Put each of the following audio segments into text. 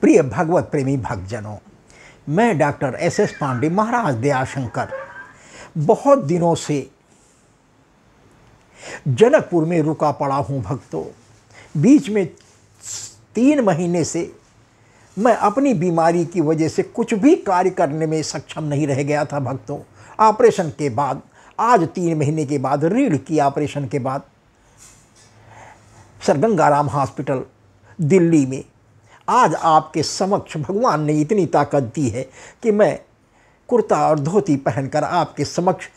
प्रिय भगवत प्रेमी भक्तजनों, मैं डॉक्टर एस पांडे महाराज दयाशंकर बहुत दिनों से जनकपुर में रुका पड़ा हूँ भक्तों। बीच में 3 महीने से मैं अपनी बीमारी की वजह से कुछ भी कार्य करने में सक्षम नहीं रह गया था भक्तों। ऑपरेशन के बाद, आज 3 महीने के बाद, रीढ़ की ऑपरेशन के बाद सर गंगाराम हॉस्पिटल दिल्ली में आज आपके समक्ष भगवान ने इतनी ताकत दी है कि मैं कुर्ता और धोती पहनकर आपके समक्ष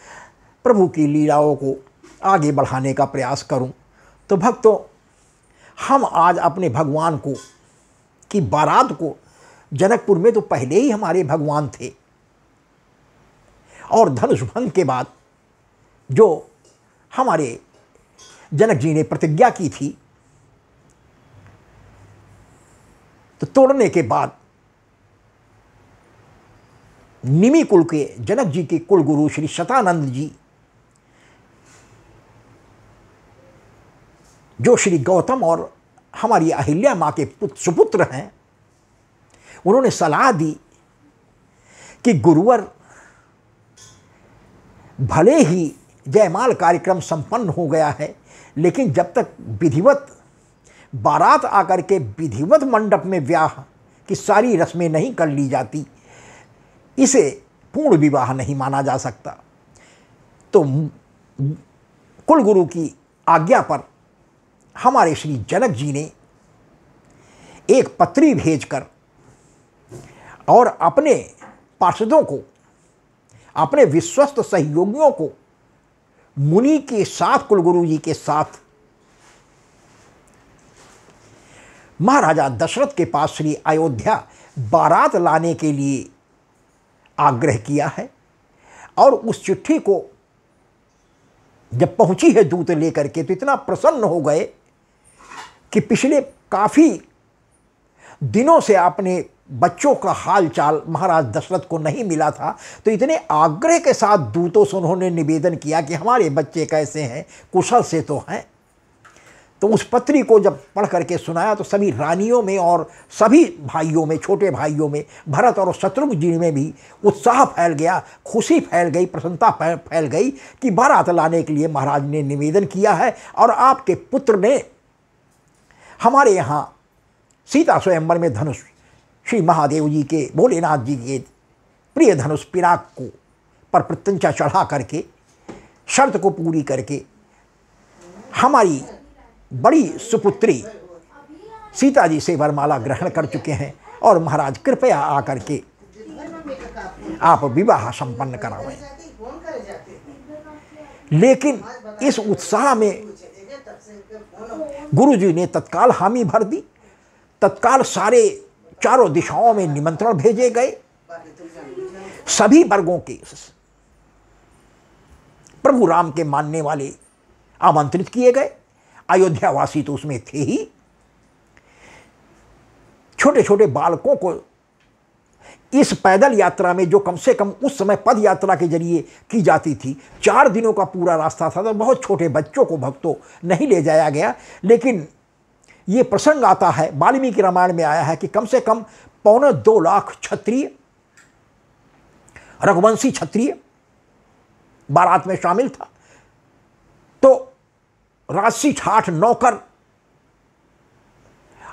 प्रभु की लीलाओं को आगे बढ़ाने का प्रयास करूं। तो भक्तों, हम आज अपने भगवान को की बारात को, जनकपुर में तो पहले ही हमारे भगवान थे और धनुष भंग के बाद जो हमारे जनक जी ने प्रतिज्ञा की थी, तो तोड़ने के बाद निमि कुल के जनक जी के कुल गुरु श्री शतानंद जी, जो श्री गौतम और हमारी अहिल्या माँ के सुपुत्र हैं, उन्होंने सलाह दी कि गुरुवर भले ही जयमाल कार्यक्रम संपन्न हो गया है, लेकिन जब तक विधिवत बारात आकर के विधिवत मंडप में ब्याह की सारी रस्में नहीं कर ली जाती, इसे पूर्ण विवाह नहीं माना जा सकता। तो कुल गुरु की आज्ञा पर हमारे श्री जनक जी ने एक पत्री भेजकर और अपने पार्षदों को, अपने विश्वस्त सहयोगियों को मुनि के साथ, कुलगुरु जी के साथ महाराजा दशरथ के पास श्री अयोध्या बारात लाने के लिए आग्रह किया है। और उस चिट्ठी को जब पहुंची है दूत लेकर के, तो इतना प्रसन्न हो गए कि पिछले काफ़ी दिनों से अपने बच्चों का हाल चाल महाराज दशरथ को नहीं मिला था, तो इतने आग्रह के साथ दूतों से उन्होंने निवेदन किया कि हमारे बच्चे कैसे हैं, कुशल से तो हैं। तो उस पत्री को जब पढ़ करके सुनाया तो सभी रानियों में और सभी भाइयों में, छोटे भाइयों में, भरत और शत्रुघ्न जी में भी उत्साह फैल गया, खुशी फैल गई, प्रसन्नता फैल गई कि बारात लाने के लिए महाराज ने निवेदन किया है और आपके पुत्र ने हमारे यहाँ सीता स्वयंवर में धनुष श्री महादेव जी के, भोलेनाथ जी के प्रिय धनुष पिनाक को पर प्रत्यंचा चढ़ा करके, शर्त को पूरी करके हमारी बड़ी सुपुत्री सीता जी से वरमाला ग्रहण कर चुके हैं और महाराज कृपया आकर के आप विवाह संपन्न करावें। लेकिन इस उत्साह में गुरु जी ने तत्काल हामी भर दी। तत्काल सारे चारों दिशाओं में निमंत्रण भेजे गए, सभी वर्गों के प्रभु राम के मानने वाले आमंत्रित किए गए। अयोध्यावासी तो उसमें थे ही। छोटे छोटे बालकों को इस पैदल यात्रा में, जो कम से कम उस समय पद यात्रा के जरिए की जाती थी, 4 दिनों का पूरा रास्ता था, तो बहुत छोटे बच्चों को भक्तों नहीं ले जाया गया। लेकिन ये प्रसंग आता है, वाल्मीकि रामायण में आया है कि कम से कम 2.25 लाख क्षत्रिय, रघुवंशी क्षत्रिय बारात में शामिल था। तो राजसी ठाठ नौकर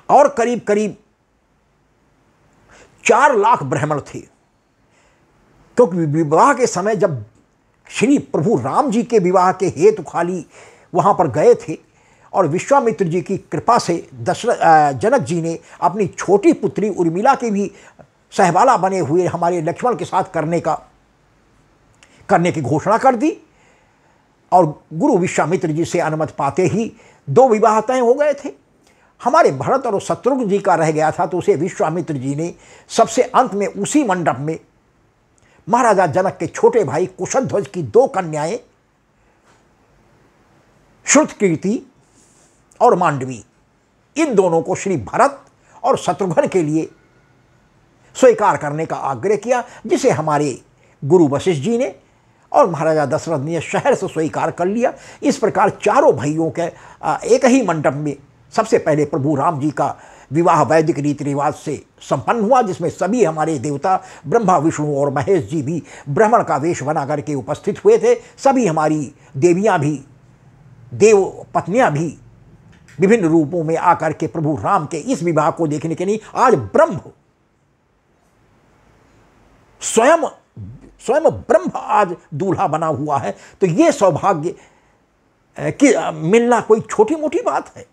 और करीब करीब 4 लाख ब्राह्मण थे। क्योंकि विवाह के समय जब श्री प्रभु राम जी के विवाह के हेतु खाली वहां पर गए थे और विश्वामित्र जी की कृपा से जनक जी ने अपनी छोटी पुत्री उर्मिला के भी सहबाला बने हुए हमारे लक्ष्मण के साथ करने की घोषणा कर दी। और गुरु विश्वामित्र जी से अनुमति पाते ही 2 विवाह तय हो गए थे। हमारे भरत और शत्रुघ्न जी का रह गया था, तो उसे विश्वामित्र जी ने सबसे अंत में उसी मंडप में महाराजा जनक के छोटे भाई कुशध्वज की 2 कन्याएं श्रुतकीर्ति और मांडवी, इन दोनों को श्री भरत और शत्रुघ्न के लिए स्वीकार करने का आग्रह किया, जिसे हमारे गुरु वशिष्ठ जी ने और महाराजा दशरथ ने शहर से स्वीकार कर लिया। इस प्रकार चारों भाइयों के एक ही मंडप में सबसे पहले प्रभु राम जी का विवाह वैदिक रीति रिवाज से संपन्न हुआ, जिसमें सभी हमारे देवता ब्रह्मा विष्णु और महेश जी भी ब्राह्मण का वेश बना करके उपस्थित हुए थे। सभी हमारी देवियां भी, देव पत्नियां भी विभिन्न रूपों में आकर के प्रभु राम के इस विवाह को देखने के लिए आज ब्रह्म स्वयं ब्रह्म आज दूल्हा बना हुआ है। तो ये सौभाग्य कि मिलना कोई छोटी मोटी बात है।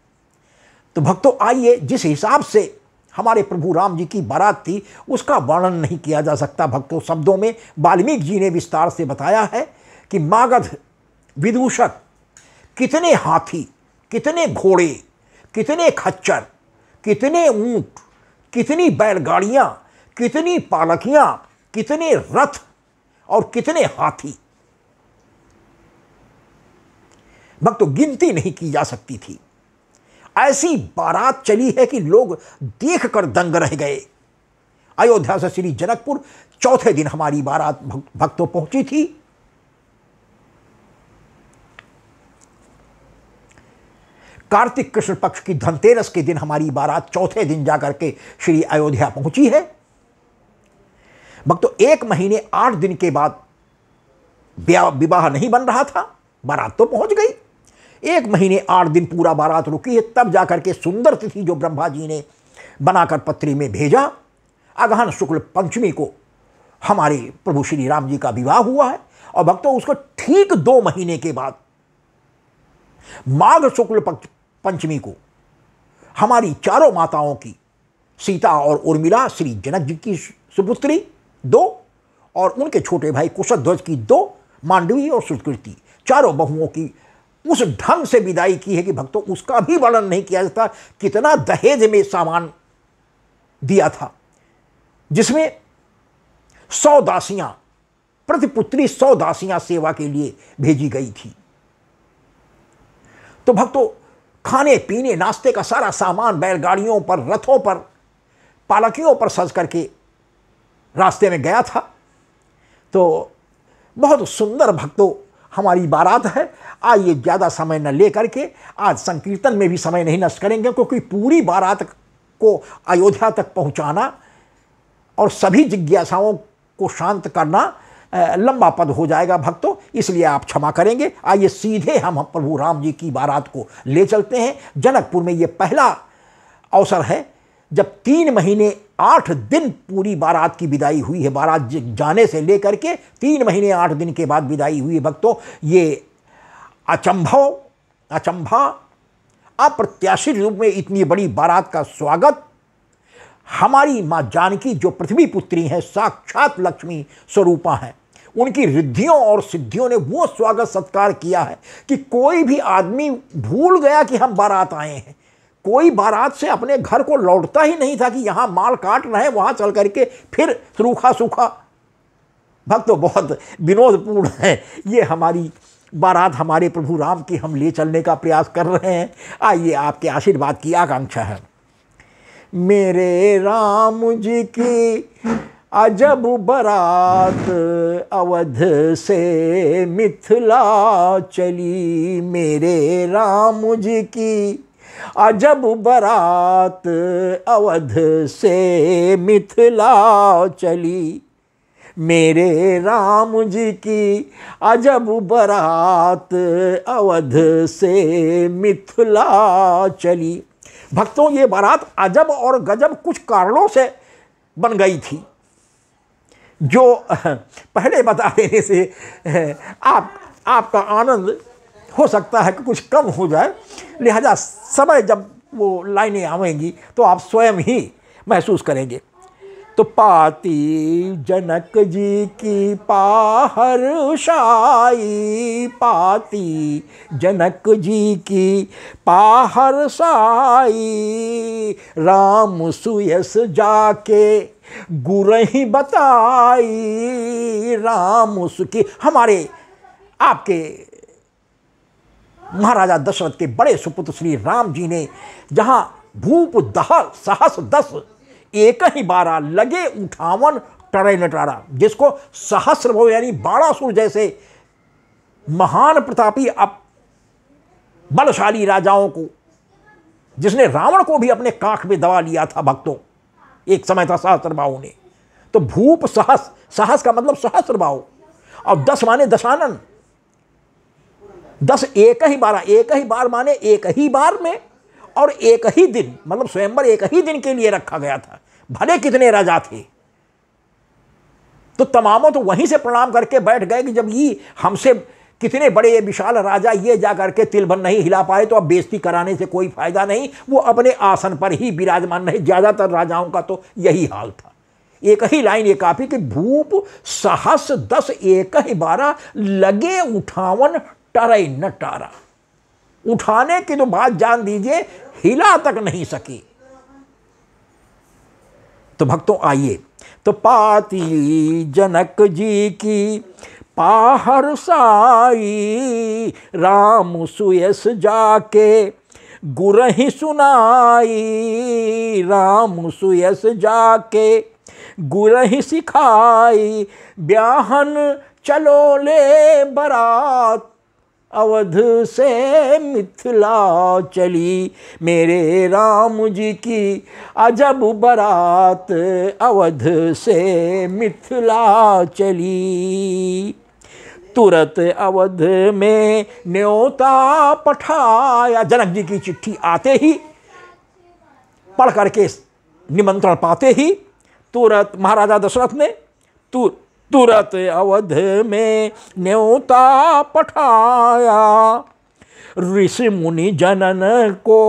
तो भक्तों, आइए, जिस हिसाब से हमारे प्रभु राम जी की बारात थी उसका वर्णन नहीं किया जा सकता भक्तों शब्दों में। वाल्मीकि जी ने विस्तार से बताया है कि मागध विदूषक कितने हाथी, कितने घोड़े, कितने खच्चर, कितने ऊंट, कितनी बैलगाड़ियां, कितनी पालकियां, कितने रथ और कितने हाथी, भक्तों गिनती नहीं की जा सकती थी। ऐसी बारात चली है कि लोग देखकर दंग रह गए। अयोध्या से श्री जनकपुर चौथे दिन हमारी बारात भक्तों पहुंची थी। कार्तिक कृष्ण पक्ष की धनतेरस के दिन हमारी बारात चौथे दिन जाकर के श्री अयोध्या पहुंची है। भक्तों, 1 महीने 8 दिन के बाद विवाह नहीं बन रहा था, बारात तो पहुंच गई। 1 महीने 8 दिन पूरा बारात रुकी है, तब जाकर के सुंदर तिथि जो ब्रह्मा जी ने बनाकर पत्री में भेजा, अगहन शुक्ल पंचमी को हमारे प्रभु श्री राम जी का विवाह हुआ है। और भक्तों, उसको ठीक 2 महीने के बाद माघ शुक्ल पंचमी को हमारी चारों माताओं की, सीता और उर्मिला श्री जनक जी की सुपुत्री 2 और उनके छोटे भाई कुशध्वज की 2, मांडवी और सुकृति, चारों बहुओं की उस ढंग से विदाई की है कि भक्तों उसका भी वर्णन नहीं किया जाता। कितना दहेज में सामान दिया था, जिसमें 100 दासियां, प्रतिपुत्री 100 दासियां सेवा के लिए भेजी गई थी। तो भक्तों, खाने पीने नाश्ते का सारा सामान बैलगाड़ियों पर, रथों पर, पालकियों पर सज करके रास्ते में गया था। तो बहुत सुंदर भक्तों हमारी बारात है। आइए, ज़्यादा समय न लेकर के आज संकीर्तन में भी समय नहीं नष्ट करेंगे, क्योंकि पूरी बारात को अयोध्या तक पहुंचाना और सभी जिज्ञासाओं को शांत करना लंबा पद हो जाएगा भक्तों, इसलिए आप क्षमा करेंगे। आइए सीधे हम प्रभु राम जी की बारात को ले चलते हैं। जनकपुर में ये पहला अवसर है जब 3 महीने 8 दिन पूरी बारात की विदाई हुई है। बारात जाने से लेकर के 3 महीने 8 दिन के बाद विदाई हुई है भक्तों। ये अचंभा अप्रत्याशित रूप में इतनी बड़ी बारात का स्वागत हमारी माँ जानकी, जो पृथ्वी पुत्री हैं, साक्षात लक्ष्मी स्वरूपा हैं, उनकी रिद्धियों और सिद्धियों ने वो स्वागत सत्कार किया है कि कोई भी आदमी भूल गया कि हम बारात आए हैं। कोई बारात से अपने घर को लौटता ही नहीं था कि यहाँ माल काट रहे हैं, वहाँ चल करके फिर रूखा सूखा। भक्तों, बहुत विनोदपूर्ण है ये हमारी बारात। हमारे प्रभु राम की हम ले चलने का प्रयास कर रहे हैं। आइए, आपके आशीर्वाद की आकांक्षा है। मेरे राम जी की अजब बारात अवध से मिथिला चली। मेरे राम जी की अजब बारात अवध से मिथिला चली। मेरे राम जी की अजब बारात अवध से मिथिला चली। भक्तों, ये बारात अजब और गजब कुछ कारणों से बन गई थी, जो पहले बता देने से आपका आनंद हो सकता है कि कुछ कम हो जाए। लिहाजा समय जब वो लाइनें आवेंगी तो आप स्वयं ही महसूस करेंगे। तो पाती जनक जी की पाहर शाई, पाती जनक जी की पाहर साई। राम सुयस जाके गुरही बताई। राम सुखी, हमारे आपके महाराजा दशरथ के बड़े सुपुत्र श्री राम जी ने जहाँ भूप दह सहस 10 एक ही 12 लगे 58 टरे नटारा, जिसको सहस्र भव यानी 12 जैसे महान प्रतापी अब बलशाली राजाओं को जिसने रावण को भी अपने काख में दबा लिया था भक्तों, एक समय था सहस्त्रबाहु ने। तो भूप सहस, सहस का मतलब सहस्त्रबाहु, और 10 माने दशानन। 10 एक ही 12, एक ही बार माने एक ही बार में, और एक ही दिन, मतलब स्वयंवर एक ही दिन के लिए रखा गया था। भले कितने राजा थे, तो तमामों तो वहीं से प्रणाम करके बैठ गए कि जब ये हमसे कितने बड़े ये विशाल राजा ये जा करके तिल भर नहीं हिला पाए, तो अब बेइज्जती कराने से कोई फायदा नहीं, वो अपने आसन पर ही विराजमान रहे। ज्यादातर राजाओं का तो यही हाल था। एक ही लाइन ये काफी कि भूप सहस 10 एक ही 12, लगे उठावन टरै न टारा। उठाने की तो बात जान दीजिए, हिला तक नहीं सकी। तो भक्तों आइए, तो पाती जनक जी की पाहर साई, राम सुयस जाके गुरहि सुनाई, राम सुयस जाके गुरहि सिखाई, ब्याहन चलो ले बरात, अवध से मिथिला चली, मेरे राम जी की अजब बरात, अवध से मिथिला चली। तुरत अवध में न्योता पठाया, जनक जी की चिट्ठी आते ही, पढ़ करके निमंत्रण पाते ही, तुरंत महाराजा दशरथ ने तुरंत अवध में न्योता पठाया, ऋषि मुनि जनन को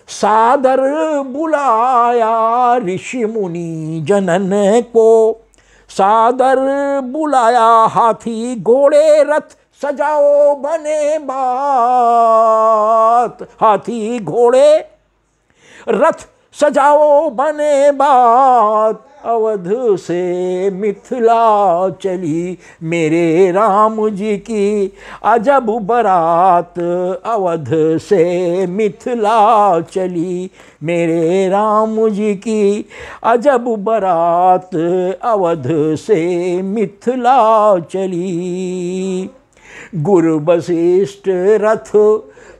सादर बुलाया, ऋषि मुनि जनन को सादर बुलाया, हाथी घोड़े रथ सजाओ बने बात, हाथी घोड़े रथ सजाओ बने बात, अवध से मिथिला चली, मेरे राम जी की अजब बरात, अवध से मिथिला चली, मेरे राम जी की अजब बरात, अवध से मिथिला चली। गुरु वशिष्ठ रथ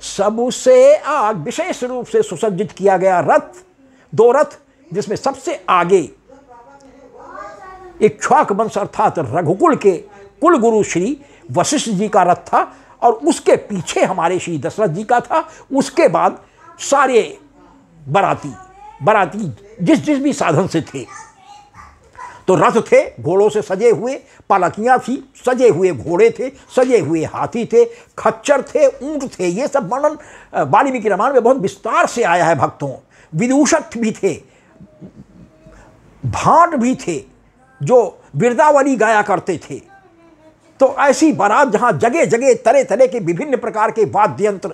सबसे आग, विशेष रूप से सुसज्जित किया गया रथ, 2 रथ, जिसमें सबसे आगे इक्ष्वाक वंश अर्थात रघुकुल के कुल गुरु श्री वशिष्ठ जी का रथ था, और उसके पीछे हमारे श्री दशरथ जी का था। उसके बाद सारे बराती जिस जिस भी साधन से थे, तो रथ थे घोड़ों से सजे हुए, पालकियां थी, सजे हुए घोड़े थे, सजे हुए हाथी थे, खच्चर थे, ऊंट थे। ये सब वर्णन वाल्मीकि रामायण में बहुत विस्तार से आया है भक्तों। विदूषक भी थे, भाट भी थे, जो बिरदावली गाया करते थे। तो ऐसी बारात जहां जगह जगह तरह तरह के विभिन्न प्रकार के वाद्य यंत्र,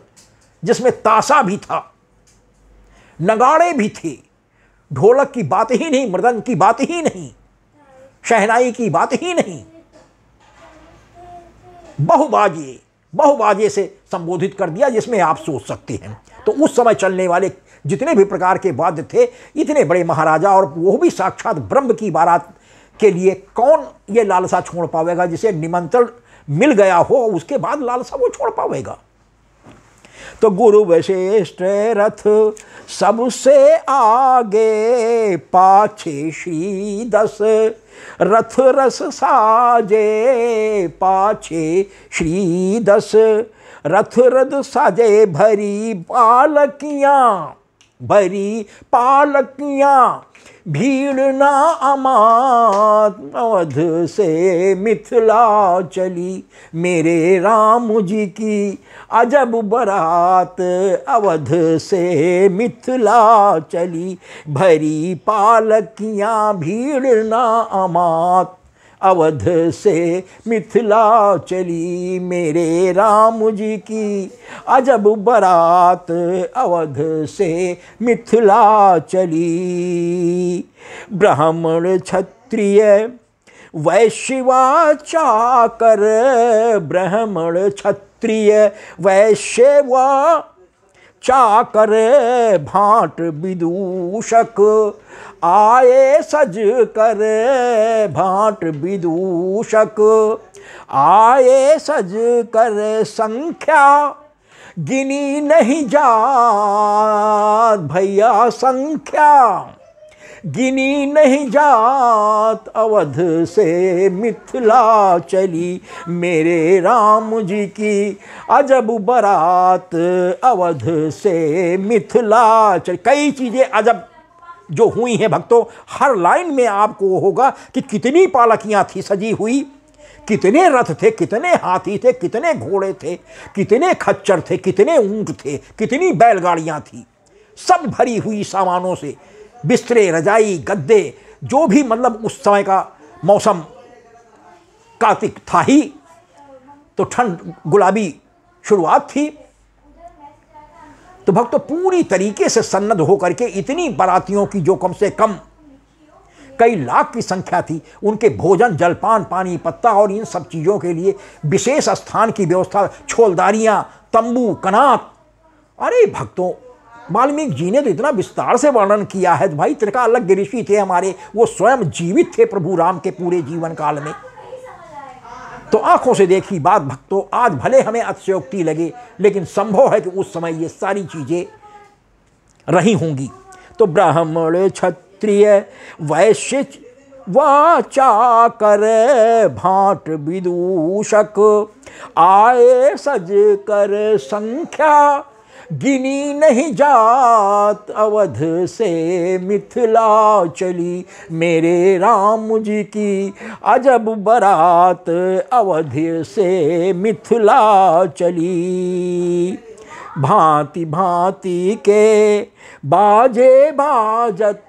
जिसमें ताशा भी था, नगाड़े भी थे, ढोलक की बात ही नहीं, मृदंग की बात ही नहीं, शहनाई की बात ही नहीं, बहुबाजे से संबोधित कर दिया, जिसमें आप सोच सकते हैं। तो उस समय चलने वाले जितने भी प्रकार के वाद्य थे, इतने बड़े महाराजा, और वो भी साक्षात ब्रह्म की बारात के लिए कौन ये लालसा छोड़ पावेगा? जिसे निमंत्रण मिल गया हो उसके बाद लालसा वो छोड़ पावेगा। तो गुरु वशिष्ठ रथ सबसे आगे, पाछे श्री 10 रथ रस साजे, पाछे श्री 10 रथ रथ साजे, भरी पालकियां भीड़ ना अमात, अवध से मिथिला चली, मेरे राम जी की अजब बरात, अवध से मिथिला चली, भरी पालकियां भीड़ ना अमात, अवध से मिथिला चली, मेरे राम जी की अजब बरात, अवध से मिथिला चली। ब्राह्मण क्षत्रिय वैश्य चाकर, ब्राह्मण क्षत्रिय वैश्य चाकर, भाट विदूषक आए सज कर, भाट विदूषक आए सज कर, संख्या गिनी नहीं जात भैया संख्या, गिनी नहीं जात अवध से मिथिला चली, मेरे राम जी की अजब बारात अवध से मिथिला चली। कई चीज़ें अजब जो हुई हैं भक्तों, हर लाइन में आपको होगा कि कितनी पालकियां थी सजी हुई, कितने रथ थे, कितने हाथी थे, कितने घोड़े थे, कितने खच्चर थे, कितने ऊंट थे, कितनी बैलगाड़ियां थी, सब भरी हुई सामानों से, बिस्तरे, रजाई, गद्दे, जो भी मतलब उस समय का मौसम कार्तिक था ही, तो ठंड गुलाबी शुरुआत थी। तो भक्तों पूरी तरीके से सन्नद्ध होकर के इतनी बारातियों की, जो कम से कम कई लाख की संख्या थी, उनके भोजन, जलपान, पानी, पत्ता और इन सब चीज़ों के लिए विशेष स्थान की व्यवस्था, छोलदारियाँ, तंबू, कनात। अरे भक्तों, वाल्मीकि जी ने तो इतना विस्तार से वर्णन किया है। भाई त्रिकालज्ञ ऋषि थे हमारे, वो स्वयं जीवित थे प्रभु राम के पूरे जीवन काल में। तो आंखों से देखी बात भक्तों आज भले हमें अतिशयोक्ति लगे, लेकिन संभव है कि उस समय ये सारी चीजें रही होंगी। तो ब्राह्मण, क्षत्रिय, वैश्य, वाचा कर भाट विदूषक, आए सज कर संख्या, गिनी नहीं जात अवध से मिथिला चली, मेरे राम जी की अजब बारात अवध से मिथिला चली। भांति भांति के बाजे बाजत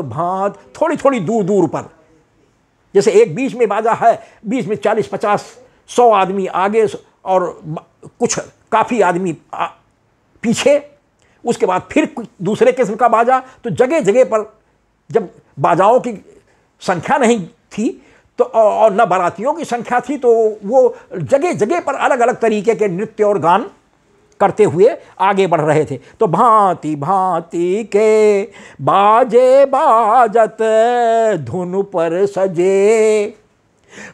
भांत, थोड़ी थोड़ी दूर दूर पर, जैसे एक बीच में बाजा है, बीच में 40, 50, 100 आदमी आगे और कुछ काफ़ी आदमी पीछे, उसके बाद फिर दूसरे किस्म का बाजा। तो जगह जगह पर जब बाजाओं की संख्या नहीं थी तो और न बारातियों की संख्या थी, तो वो जगह जगह पर अलग अलग तरीके के नृत्य और गान करते हुए आगे बढ़ रहे थे। तो भांति भांति के बाजे बाजत धुन पर सजे,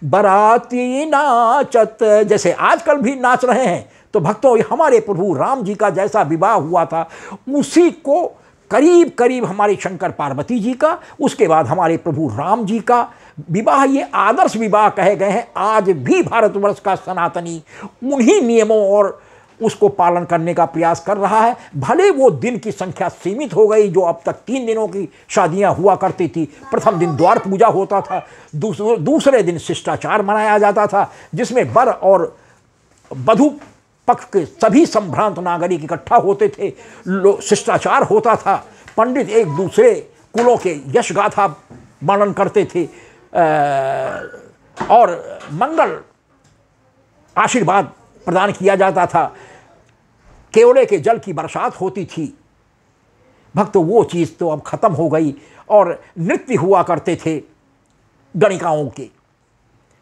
बाराती नाचत, जैसे आजकल भी नाच रहे हैं। तो भक्तों हमारे प्रभु राम जी का जैसा विवाह हुआ था, उसी को करीब करीब हमारे शंकर पार्वती जी का, उसके बाद हमारे प्रभु राम जी का विवाह, ये आदर्श विवाह कहे गए हैं। आज भी भारतवर्ष का सनातनी उन्हीं नियमों और उसको पालन करने का प्रयास कर रहा है। भले वो दिन की संख्या सीमित हो गई, जो अब तक 3 दिनों की शादियां हुआ करती थी। प्रथम दिन द्वार पूजा होता था, दूसरे दिन शिष्टाचार मनाया जाता था, जिसमें वर और वधू पक्ष के सभी संभ्रांत नागरिक इकट्ठा होते थे, शिष्टाचार होता था, पंडित एक दूसरे कुलों के यश गाथा वर्णन करते थे और मंगल आशीर्वाद प्रदान किया जाता था, केवड़े के जल की बरसात होती थी। भक्तों वो चीज़ तो अब खत्म हो गई, और नृत्य हुआ करते थे गणिकाओं के।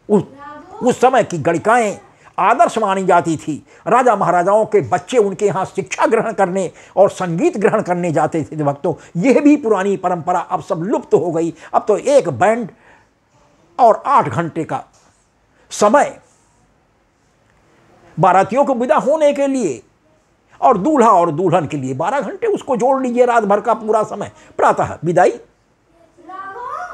उस समय की गणिकाएं आदर्श मानी जाती थी। राजा महाराजाओं के बच्चे उनके यहाँ शिक्षा ग्रहण करने और संगीत ग्रहण करने जाते थे। भक्तों यह भी पुरानी परंपरा अब सब लुप्त हो गई। अब तो एक बैंड और 8 घंटे का समय बारातियों को विदा होने के लिए, और दूल्हा और दुल्हन के लिए 12 घंटे, उसको जोड़ लीजिए रात भर का पूरा समय। प्रातः विदाई,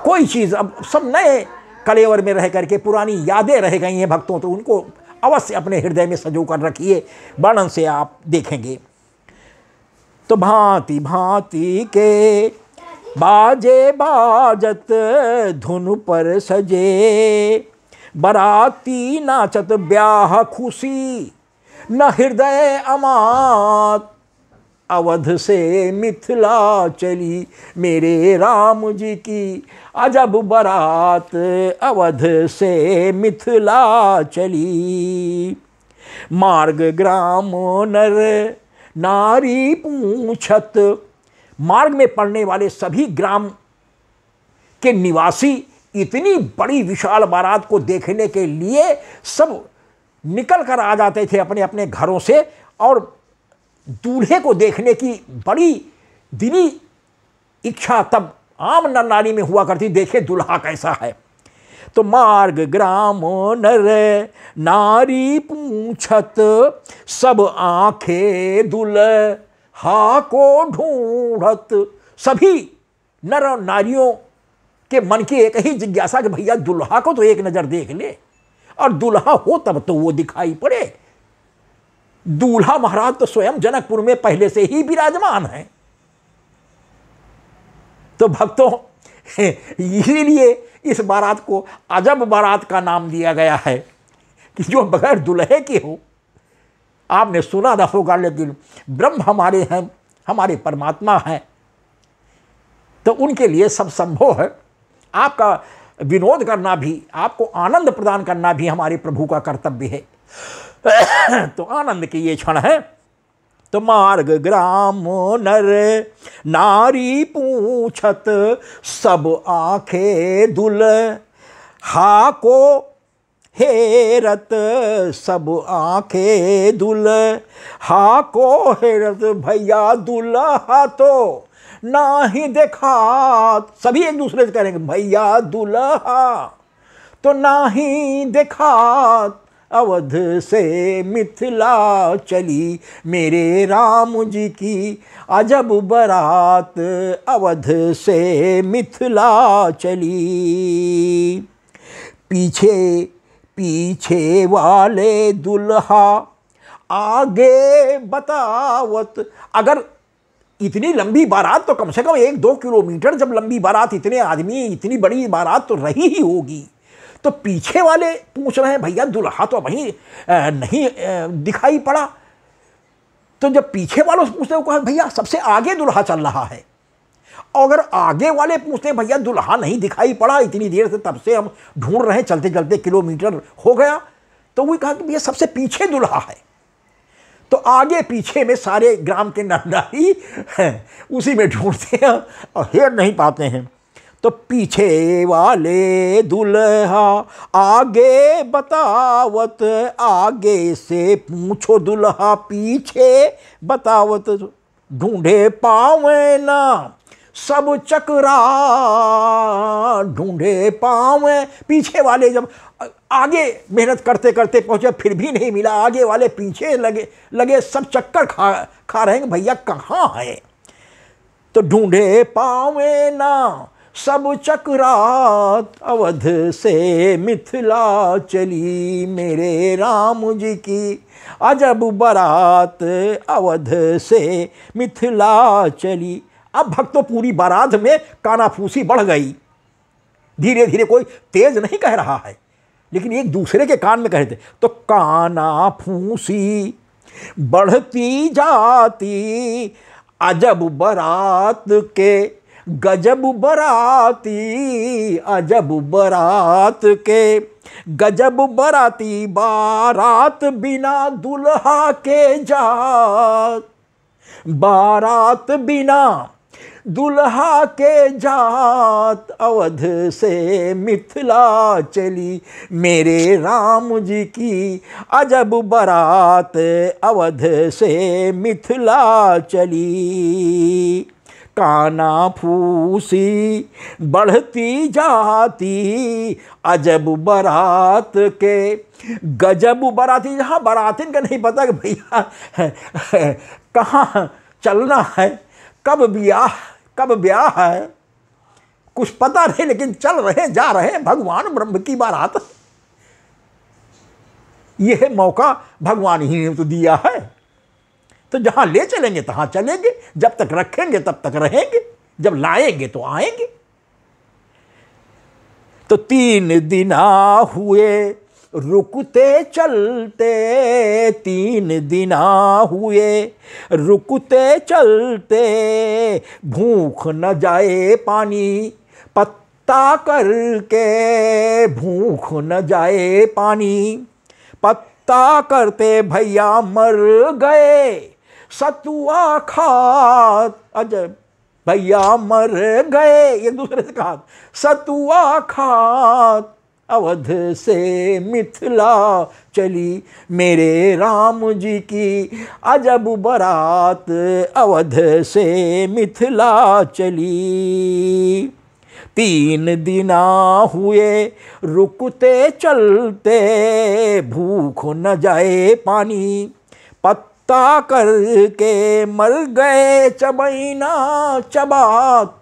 कोई चीज़ अब सब नए कलेवर में रह करके पुरानी यादें रह गई हैं भक्तों। तो उनको अवश्य अपने हृदय में सजो कर रखिए, वर्णन से आप देखेंगे। तो भांति भांति के बाजे बाजत धुन पर सजे, बराती नाचत ब्याह खुशी, न हृदय अमात अवध से मिथिला चली, मेरे राम जी की अजब बारात अवध से मिथिला चली। मार्ग ग्राम नर नारी पूछत, मार्ग में पड़ने वाले सभी ग्राम के निवासी इतनी बड़ी विशाल बारात को देखने के लिए सब निकल कर आ जाते थे अपने अपने घरों से, और दूल्हे को देखने की बड़ी दिली इच्छा तब आम नर नारी में हुआ करती, देखे दुल्हा कैसा है। तो मार्ग ग्राम नर नारी पूछत, सब आंखें दुल्हा को ढूंढत। सभी नर और नारियों के मन की एक ही जिज्ञासा कि भैया दुल्हा को तो एक नजर देख ले, और दुल्हा हो तब तो वो दिखाई पड़े। दूल्हा महाराज तो स्वयं जनकपुर में पहले से ही विराजमान है। तो भक्तों, इसीलिए इस बारात को अजब बारात का नाम दिया गया है कि जो बगैर दुल्हे के हो। आपने सुना न होगा, लेकिन ब्रह्म हमारे हैं, हमारे परमात्मा हैं, तो उनके लिए सब संभव है। आपका विनोद करना भी, आपको आनंद प्रदान करना भी हमारे प्रभु का कर्तव्य है। तो आनंद की ये क्षण है। तो मार्ग ग्राम नर नारी पूछत, सब आंखें दुल्हा को हेरत, सब आंखें दुल्हा को हेरत। भैया दुल्हा तो नाही देखा, सभी एक दूसरे से करेंगे भैया दुल्हा तो नाही देखा, अवध से मिथिला चली मेरे राम जी की अजब बारात, अवध से मिथिला चली। पीछे पीछे वाले दुल्हा आगे बतावत। अगर इतनी लंबी बारात तो कम से कम 1-2 किलोमीटर जब लंबी बारात, इतने आदमी, इतनी बड़ी बारात तो रही ही होगी। तो पीछे वाले पूछ रहे हैं भैया दुल्हा तो वहीं नहीं दिखाई पड़ा। तो जब पीछे वालों से पूछते हैं, कहा भैया सबसे आगे दुल्हा चल रहा है। और अगर आगे वाले पूछते हैं भैया दुल्हा नहीं दिखाई पड़ा, इतनी देर से तब से हम ढूंढ रहे हैं, चलते चलते किलोमीटर हो गया, तो वही कहा कि भैया सबसे पीछे दुल्हा है। तो आगे पीछे में सारे ग्राम के नंदारी उसी में ढूंढते हैं और हेर नहीं पाते हैं। तो पीछे वाले दुल्हा आगे बतावत, आगे से पूछो दुल्हा पीछे बतावत। ढूंढे पावे ना सब चकरा, ढूंढे पावे। पीछे वाले जब आगे मेहनत करते करते पहुंचे, फिर भी नहीं मिला, आगे वाले पीछे लगे सब चक्कर खा रहे हैं भैया कहाँ है। तो ढूंढे पावे ना सब चकरात, अवध से मिथिला चली मेरे राम जी की अजब बारात, अवध से मिथिला चली। अब भक्तों पूरी बारात में कानाफूसी बढ़ गई। धीरे धीरे कोई तेज नहीं कह रहा है, लेकिन एक दूसरे के कान में कहते। तो कानाफूसी बढ़ती जाती, अजब बारात के गजब बराती, अजब बारात के गजब बराती। बारात बिना दुल्हा के जात, बारात बिना दुल्हा के जात, अवध से मिथिला चली मेरे राम जी की अजब बारात, अवध से मिथिला चली। कानाफूसी बढ़ती जाती, अजब बारात के गजब बाराती। जहाँ बारातिन का नहीं पता कि भैया कहाँ चलना है, कब ब्याह है, कुछ पता नहीं, लेकिन चल रहे जा रहे भगवान ब्रह्म की बारात। यह मौका भगवान ही ने तो दिया है, तो जहां ले चलेंगे तहां चलेंगे, जब तक रखेंगे तब तक रहेंगे, जब लाएंगे तो आएंगे। तो 3 दिन हुए रुकते चलते, 3 दिन हुए रुकते चलते, भूख न जाए पानी पत्ता करके, भूख न जाए पानी पत्ता करते भैया मर गए सतुआ खात। अजब भैया मर गए, एक दूसरे से कहा सतुआ खात, अवध से मिथिला चली मेरे राम जी की अजब बारात, अवध से मिथिला चली। 3 दिना हुए रुकते चलते, भूख न जाए पानी पत्ता करके, मर गए चबैना चबात,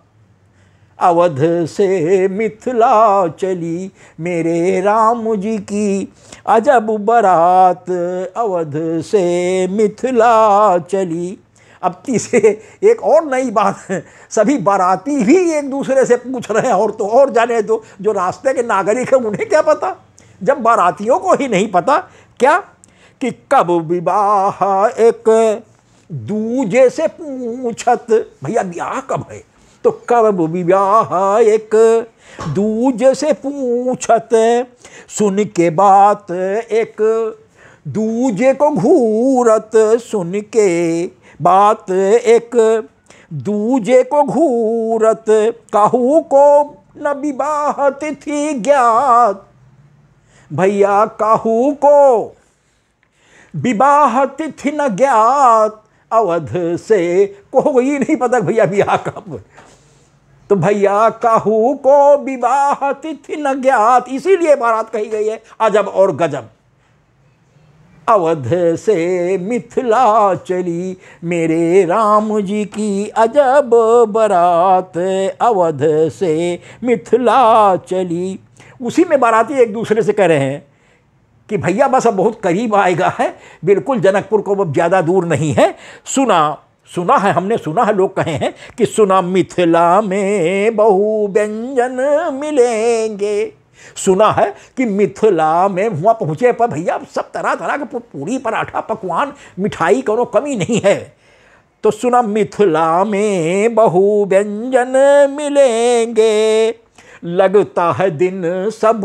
अवध से मिथिला चली मेरे राम जी की अजब बारात, अवध से मिथिला चली। अब तीसरे एक और नई बात है, सभी बाराती भी एक दूसरे से पूछ रहे हैं, और तो और जाने दो जो रास्ते के नागरिक हैं उन्हें क्या पता, जब बारातियों को ही नहीं पता क्या कि कब विवाह एक दूजे से पूछत, भैया ब्याह कब है, तो कब विवाह एक दूजे से पूछत, सुन के बात एक दूजे को घूरत, सुन के बात एक दूजे को घूरत, काहू को न विवाह तिथि ज्ञात, भैया काहू को विवाह तिथि न ज्ञात, अवध से कोई नहीं पता भैया ब्याह कब, तो भैया काहू को विवाह तिथि न ज्ञात, इसीलिए बारात कही गई है अजब और गजब। अवध से मिथिला चली मेरे राम जी की अजब बारात, अवध से मिथिला चली। उसी में बाराती एक दूसरे से कह रहे हैं कि भैया बस अब बहुत करीब आएगा है, बिल्कुल जनकपुर को अब ज़्यादा दूर नहीं है। सुना है, हमने सुना है, लोग कहे हैं कि सुना मिथिला में बहु व्यंजन मिलेंगे, सुना है कि मिथिला में वहाँ पहुँचे पर भैया सब तरह तरह के पूरी पराठा पकवान मिठाई कोनो कमी नहीं है। तो सुना मिथिला में बहु व्यंजन मिलेंगे, लगता है दिन सब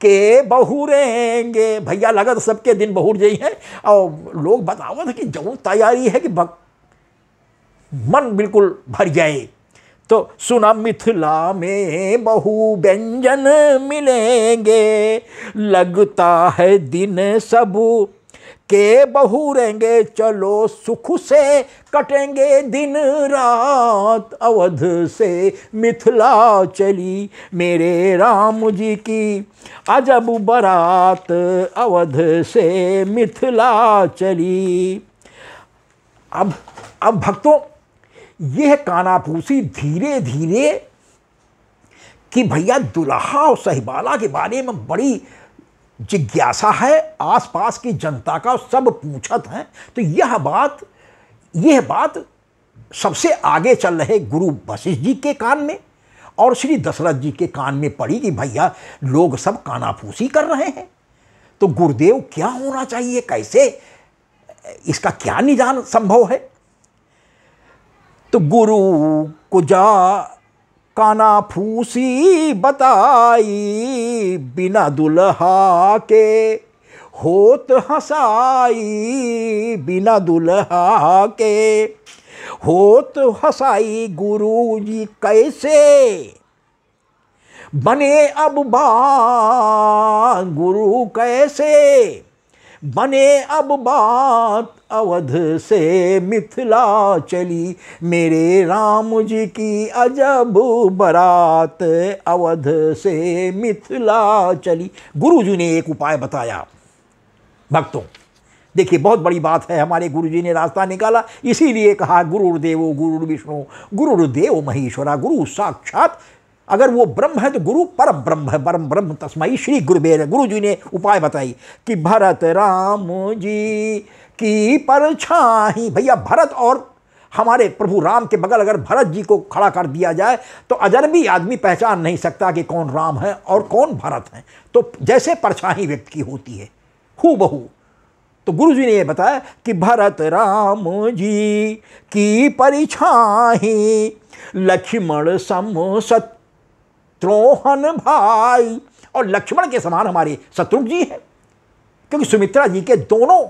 के बहुरेंगे, भैया लगा तो सबके दिन बहुर जाई है। और लोग बताओ था कि जो तैयारी है कि मन बिल्कुल भर जाए। तो सुना मिथिला में बहु व्यंजन मिलेंगे, लगता है दिन सब के बहुरेंगे, चलो सुख से कटेंगे दिन रात, अवध से मिथिला चली मेरे राम जी की अजब बारात, अवध से मिथिला चली। अब भक्तों, यह कानाफूसी धीरे धीरे कि भैया दुल्हा और सहिबाला के बारे में बड़ी जिज्ञासा है, आसपास की जनता का सब पूछत हैं। तो यह बात सबसे आगे चल रहे गुरु वशिष्ठ जी के कान में और श्री दशरथ जी के कान में पड़ी कि भैया लोग सब कानाफूसी कर रहे हैं, तो गुरुदेव क्या होना चाहिए, कैसे इसका क्या निदान संभव है। तो गुरु को जा कानाफूसी बताई, बिना दुल्हा के होत हंसाई, बिना दुल्हा के होत हंसाई, गुरु जी कैसे बने अब बात, गुरु कैसे बने अब बात, अवध से मिथिला चली मेरे राम जी की अजब बारात, अवध से मिथिला चली। गुरु जी ने एक उपाय बताया। भक्तों देखिए, बहुत बड़ी बात है, हमारे गुरु जी ने रास्ता निकाला, इसीलिए कहा गुरुर्देवो गुरुर्विष्णु गुरुर्देव महेश्वरा, गुरु साक्षात अगर वो ब्रह्म है तो गुरु परम ब्रह्म है, परम ब्रह्म तस्मै श्री गुरुवेर। गुरु जी ने उपाय बताई कि भरत राम जी की परछाई, भैया भरत और हमारे प्रभु राम के बगल अगर भरत जी को खड़ा कर दिया जाए तो अजनबी आदमी पहचान नहीं सकता कि कौन राम है और कौन भरत है, तो जैसे परछाई व्यक्ति की होती है हूबहू। तो गुरु जी ने यह बताया कि भरत राम जी की परिछाई, लक्ष्मण सम शत्रुघ्न भाई, और लक्ष्मण के समान हमारे शत्रुघ्न जी हैं, क्योंकि सुमित्रा जी के दोनों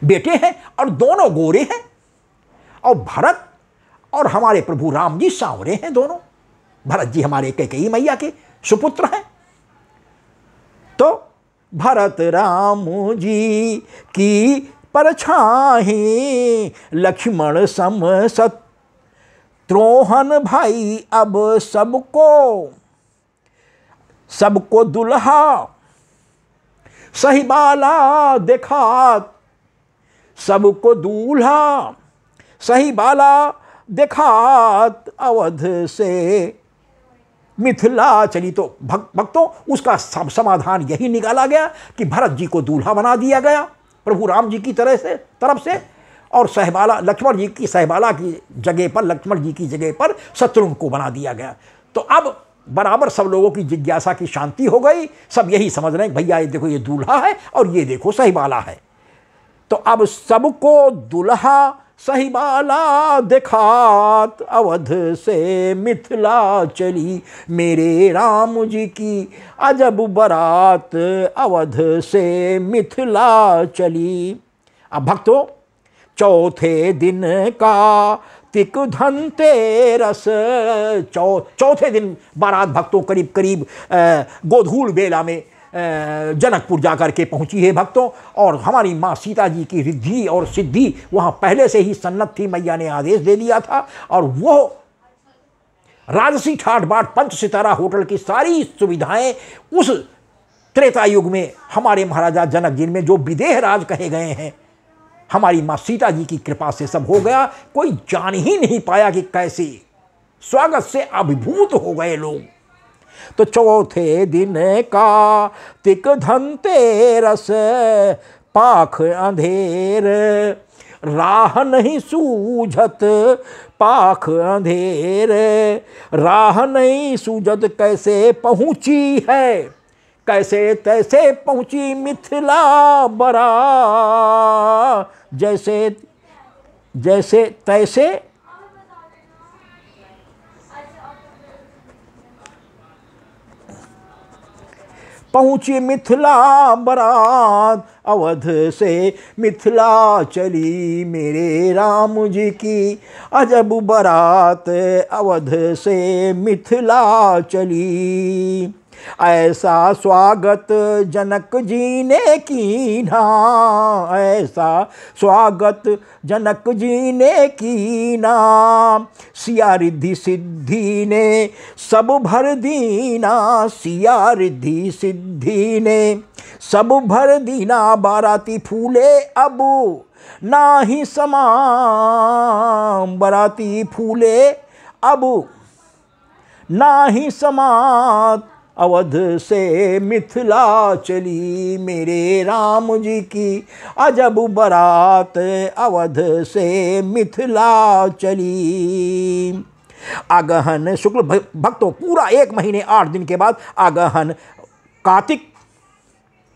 बेटे हैं और दोनों गोरे हैं, और भरत और हमारे प्रभु राम जी सांवरे हैं दोनों। भरत जी हमारे कैकेयी मैया के सुपुत्र हैं। तो भरत राम जी की परछाई, लक्ष्मण सम शत्रुघ्न त्रोहन भाई अब सबको दुल्हा सहीबाला देखात, सबको दूल्हा सहीबाला देखात, अवध से मिथिला चली। तो भक्तों उसका समाधान यही निकाला गया कि भरत जी को दूल्हा बना दिया गया प्रभु राम जी की तरफ से, और सहबाला लक्ष्मण जी की सहबाला की जगह पर, लक्ष्मण जी की जगह पर शत्रुघ्न को बना दिया गया। तो अब बराबर सब लोगों की जिज्ञासा की शांति हो गई। सब यही समझ रहे हैं भैया ये देखो ये दूल्हा है और ये देखो सहबाला है। तो अब सबको दुल्हा सहीबाला देखात, अवध से मिथिला चली मेरे राम जी की अजब बारात, अवध से मिथिला चली। अब भक्तों चौथे दिन कार्तिक धनतेरस, चौथे दिन बारात भक्तों करीब करीब गोधूल बेला में जनकपुर जाकर के पहुंची है भक्तों। और हमारी माँ सीता जी की रिद्धि और सिद्धि वहाँ पहले से ही सन्नत थी, मैया ने आदेश दे दिया था। और वो राजसी ठाट बाट 5 सितारा होटल की सारी सुविधाएं उस त्रेता युग में हमारे महाराजा जनक जी में जो विदेह राज कहे गए हैं, हमारी माँ सीता जी की कृपा से सब हो गया। कोई जान ही नहीं पाया कि कैसे स्वागत से अभिभूत हो गए लोग। तो चौथे दिन कार्तिक धनतेरस, पाख अंधेर राह नहीं सूझत, पाख अंधेर राह नहीं सूझत, कैसे पहुँची है कैसे तैसे पहुँची मिथिला बरा, जैसे तैसे पहुँची मिथिला बरात, अवध से मिथिला चली मेरे राम जी की अजब बारात, अवध से मिथिला चली। ऐसा स्वागत जनक जी ने कीना, ऐसा स्वागत जनक जी ने कीना, सिया रिद्धि सिद्धि ने सब भर दीना, सिया रिद्धि सिद्धि ने सब भर दीना, बाराती फूले अब नाही समा, बाराती फूले अब नाही समात, अवध से मिथिला चली मेरे राम जी की अजब बारात, अवध से मिथिला चली। आगहन शुक्ल भक्तों पूरा 1 महीने 8 दिन के बाद आगहन कार्तिक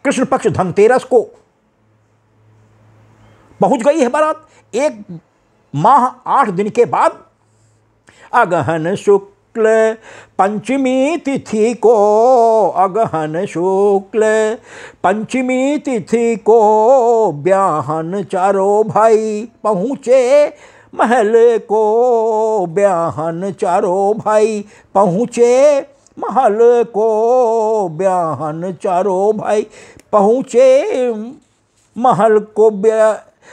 कृष्ण पक्ष धनतेरस को पहुंच गई है बारात। 1 माह 8 दिन के बाद अगहन शुक्ल पंचमी तिथि को, अगहन शुक्ल पंचमी तिथि को ब्याहन चारों भाई पहुँचे महल को, ब्याहन चारों भाई पहुँचे महल को, ब्याहन चारों भाई पहुँचे महल को,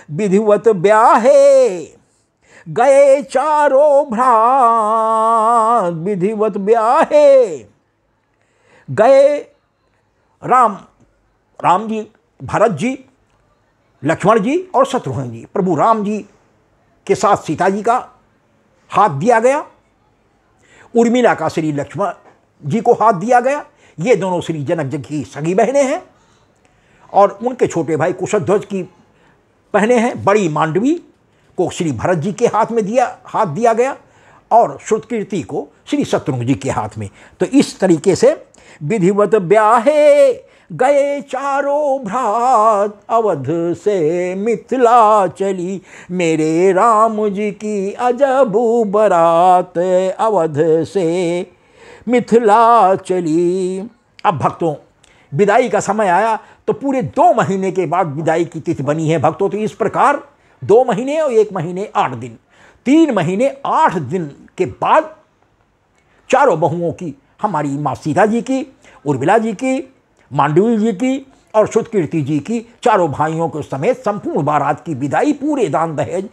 विधिवत ब्याहे गए चारों भ्रात, विधिवत ब्याहे गए राम जी, भरत जी, लक्ष्मण जी और शत्रुघ्न जी। प्रभु राम जी के साथ सीता जी का हाथ दिया गया, उर्मिला का श्री लक्ष्मण जी को हाथ दिया गया। ये दोनों श्री जनक जी की सगी बहनें हैं और उनके छोटे भाई कुशध्वज की बहनें हैं। बड़ी मांडवी को श्री भरत जी के हाथ दिया गया और श्रुतकीर्ति को श्री शत्रुघ्न जी के हाथ में। तो इस तरीके से विधिवत ब्याहे गए चारों भ्रात, अवध से मिथिला चली मेरे राम जी की अजब बारात, अवध से मिथिला चली। अब भक्तों विदाई का समय आया तो पूरे 2 महीने के बाद विदाई की तिथि बनी है भक्तों। तो इस प्रकार 2 महीने और 1 महीने 8 दिन, 3 महीने 8 दिन के बाद चारों बहुओं की, हमारी माँ सीता जी की, उर्मिला जी की, मांडवी जी की और श्रुतकीर्ति जी की, चारों भाइयों के समेत संपूर्ण बारात की विदाई पूरे दान दहेज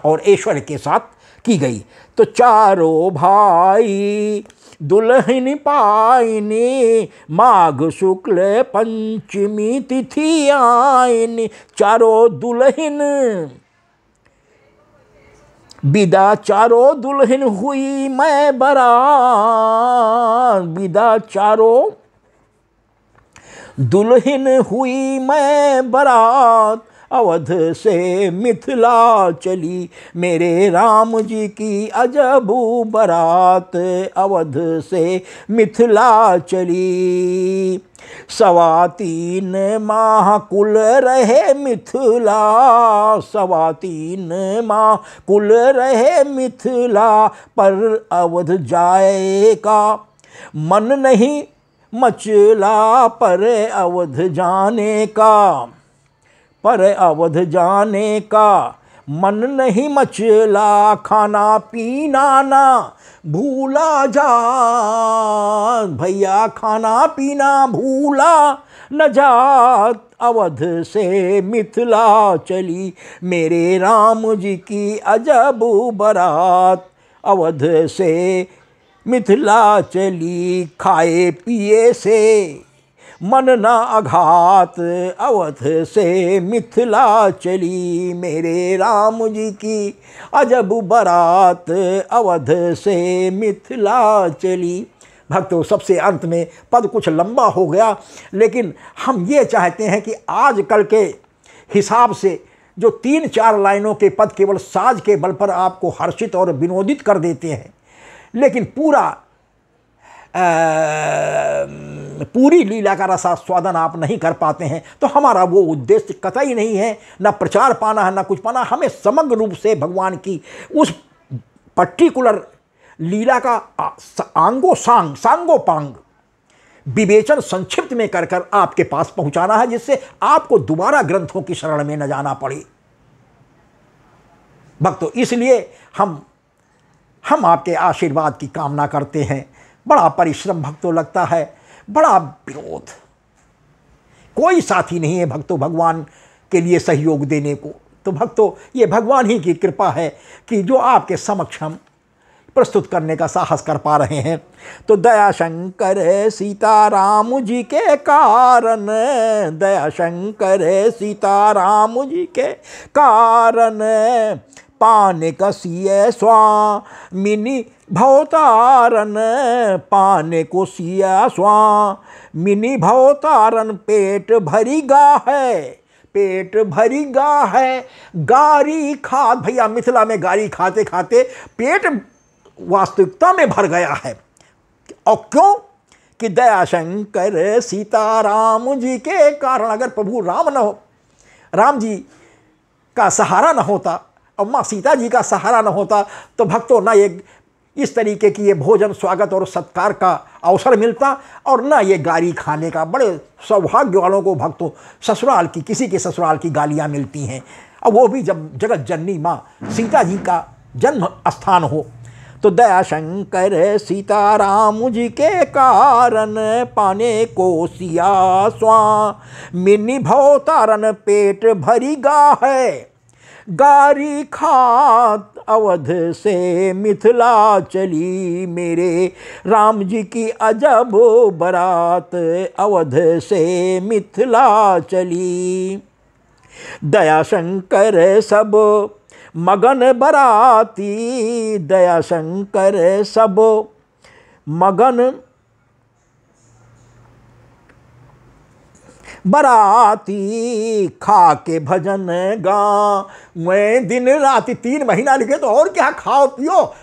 और ऐश्वर्य के साथ की गई। तो चारों भाई दुल्हन पाइनी, माघ शुक्ल पंचमी तिथि आइनी। चारों दुल्हन विदा, चारों दुल्हन हुई मैं बारात, विदा चारों दुल्हन हुई मैं बारात। अवध से मिथिला चली मेरे राम जी की अजबू बारात, अवध से मिथिला चली। 3.25 माह कुल रहे मिथिला, 3.25 माह कुल रहे मिथिला। पर अवध जाएगा मन नहीं मचला, पर अवध जाने का, पर अवध जाने का मन नहीं मचला। खाना पीना ना भूला जा भैया, खाना पीना भूला न जात। अवध से मिथिला चली मेरे राम जी की अजब बारात, अवध से मिथिला चली। खाए पिए से मन न आघात, अवध से मिथिला चली मेरे राम जी की अजब बारात, अवध से मिथिला चली। भक्तों, सबसे अंत में पद कुछ लंबा हो गया, लेकिन हम ये चाहते हैं कि आजकल के हिसाब से जो 3-4 लाइनों के पद केवल साज के बल पर आपको हर्षित और विनोदित कर देते हैं, लेकिन पूरी लीला का रसास्वादन आप नहीं कर पाते हैं, तो हमारा वो उद्देश्य कतई नहीं है। न प्रचार पाना है, न कुछ पाना। हमें समग्र रूप से भगवान की उस पर्टिकुलर लीला का सांगोपांग विवेचन संक्षिप्त में कर कर आपके पास पहुंचाना है, जिससे आपको दोबारा ग्रंथों की शरण में न जाना पड़े। भक्तों, इसलिए हम आपके आशीर्वाद की कामना करते हैं। बड़ा परिश्रम भक्तों लगता है, बड़ा विरोध, कोई साथी नहीं है भक्तों भगवान के लिए सहयोग देने को। तो भक्तों, ये भगवान ही की कृपा है कि जो आपके समक्ष हम प्रस्तुत करने का साहस कर पा रहे हैं। तो दया शंकर सीताराम जी के कारण, दया शंकर सीताराम जी के कारण, पाने कसिए स्वामिनी भवतारण, पाने को सिया स्वामिनी भवतारण। पेट भरी गा है, पेट भरी गा है गारी खात। भैया, मिथिला में गारी खाते खाते पेट वास्तविकता में भर गया है। और क्यों? कि दया शंकर सीताराम जी के कारण। अगर प्रभु राम जी का सहारा न होता और माँ सीता जी का सहारा न होता, तो भक्तों ना ये इस तरीके की ये भोजन स्वागत और सत्कार का अवसर मिलता, और ना ये गाली खाने का। बड़े सौभाग्य वालों को भक्तों ससुराल की, किसी के ससुराल की गालियाँ मिलती हैं, और वो भी जब जगत जननी माँ सीता जी का जन्म स्थान हो। तो दया शंकर सीताराम जी के कारण, पाने को सिया स्वामिनी भवतारण। पेट भरी गा है गारी खात, अवध से मिथिला चली मेरे राम जी की अजब बारात, अवध से मिथिला चली। दया शंकर सब मगन बराती, दया शंकर सब मगन बराती। खा के भजन गा मैं दिन राति। 3 महीना लिखे तो और क्या, खाओ पियो,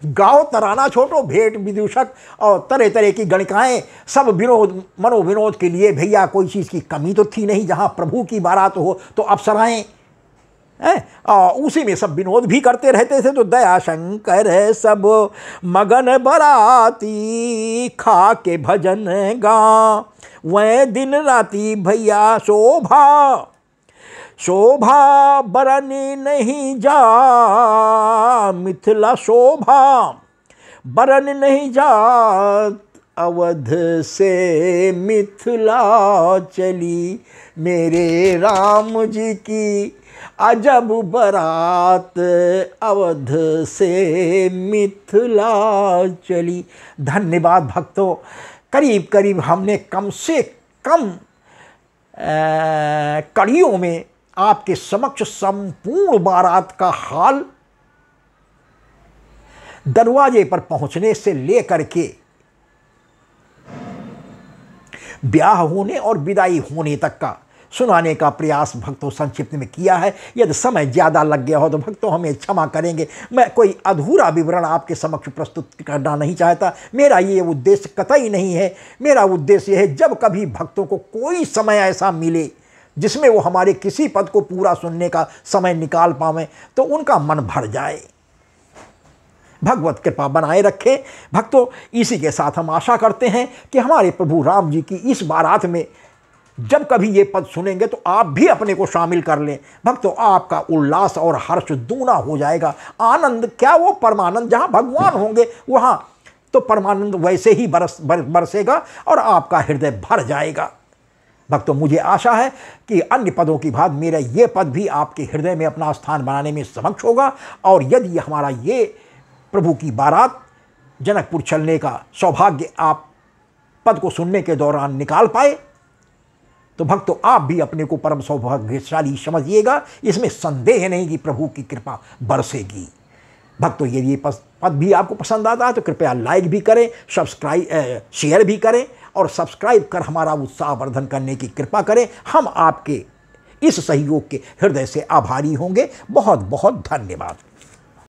गाओ तराना छोटो, भेंट विदूषक और तरह तरह की गणिकाएँ, सब विनोद मनोविनोद के लिए। भैया, कोई चीज़ की कमी तो थी नहीं। जहाँ प्रभु की बारात हो तो अप्सराएँ उसी में सब विनोद भी करते रहते थे। तो दया शंकर सब मगन बराती, खा के भजन गा वह दिन राती। भैया, शोभा बरनी नहीं जा, मिथिला शोभा बरन नहीं जा। अवध से मिथिला चली, मेरे राम जी की अजब बारात अवध से मिथिला चली। धन्यवाद भक्तों, करीब करीब हमने कम से कम कड़ियों में आपके समक्ष संपूर्ण बारात का हाल दरवाजे पर पहुंचने से लेकर के ब्याह होने और विदाई होने तक का सुनाने का प्रयास भक्तों संक्षिप्त में किया है। यदि समय ज़्यादा लग गया हो तो भक्तों हमें क्षमा करेंगे। मैं कोई अधूरा विवरण आपके समक्ष प्रस्तुत करना नहीं चाहता, मेरा ये उद्देश्य कतई नहीं है। मेरा उद्देश्य है जब कभी भक्तों को कोई समय ऐसा मिले जिसमें वो हमारे किसी पद को पूरा सुनने का समय निकाल पावें तो उनका मन भर जाए। भगवत कृपा बनाए रखें भक्तों। इसी के साथ हम आशा करते हैं कि हमारे प्रभु राम जी की इस बारात में जब कभी ये पद सुनेंगे तो आप भी अपने को शामिल कर लें भक्तों। आपका उल्लास और हर्ष दूना हो जाएगा। आनंद क्या, वो परमानंद, जहाँ भगवान होंगे वहाँ तो परमानंद वैसे ही बरसेगा और आपका हृदय भर जाएगा। भक्तों मुझे आशा है कि अन्य पदों की भांति मेरा ये पद भी आपके हृदय में अपना स्थान बनाने में सक्षम होगा। और यदि हमारा ये प्रभु की बारात जनकपुर चलने का सौभाग्य आप पद को सुनने के दौरान निकाल पाए तो भक्तों आप भी अपने को परम सौभाग्यशाली समझिएगा। इसमें संदेह नहीं कि प्रभु की कृपा बरसेगी। भक्तों यदि ये पद भी आपको पसंद आता है तो कृपया लाइक भी करें, सब्सक्राइब शेयर भी करें और सब्सक्राइब कर हमारा उत्साह वर्धन करने की कृपा करें। हम आपके इस सहयोग के हृदय से आभारी होंगे। बहुत बहुत धन्यवाद।